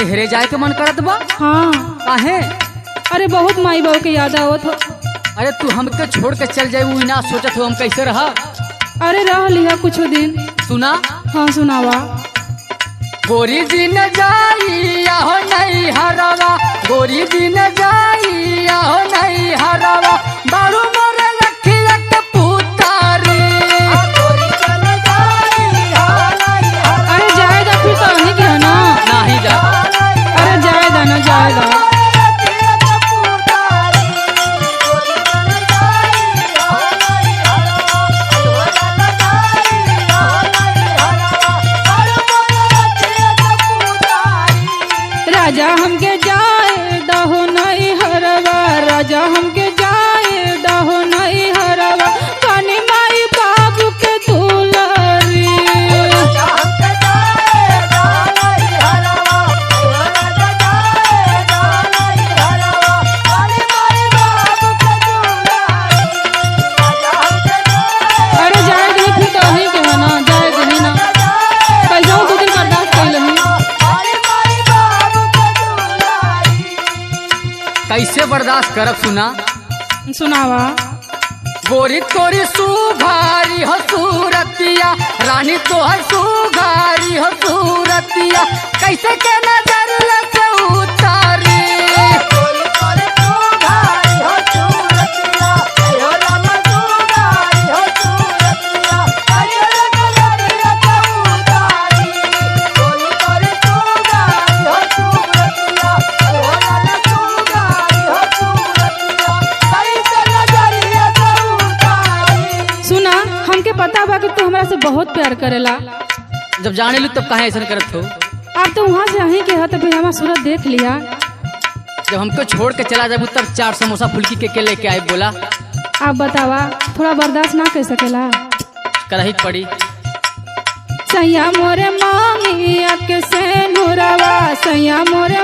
नहरे जाए के मन करत बा? हाँ। काहे? अरे बहुत माई बाबू के याद आवत हो। अरे तू हमके छोड़ के चल जाए ना सोचत हो हम कैसे रहा? अरे रह लिया कुछ दिन। सुना। हाँ सुनावा। गोरी दिन जाई हो नहीं हरावा, गोरी दिन जाई हो नहीं हरावा, बारू मोरे रखिया के पुतारी। अरे जाएगा फिर तो नहीं क्या ना? नहीं जा। अरे जाएगा ना जाएगा। राजा हमके जाए दहो नहीं हरवा, राजा हमके जाए दहो नहीं हरवा, कानी माई बाबू के दुलारी। अरे जाए दही फिर तो नहीं के है ना, जाए दही ना, कल जाऊँ 2 दिन बर्दाश्त कर लही। कैसे बर्दाश्त करब? सुना। सुनावा। गोरी तोरी सुघारी हो सूरतिया, रानी तोहर सुघारी हो सूरतिया, कैसे के नजर से उतारी। सुना, हमके पता बा कि तू हमरा से बहुत प्यार करेला। जब जाने लू तब कहे ऐसा करत हो? अब तो वहाँ से यहीं के है तो फिर हमारा सूरत देख लिया। जब हमको छोड़ के चला जाबू तब 4 समोसा फुल्की के लेके आए बोला। आप बतावा, थोड़ा बर्दाश्त ना कर सकेला? करही पड़ी। सैया मोरे मांगिया के से नुरवा, सैया मोरे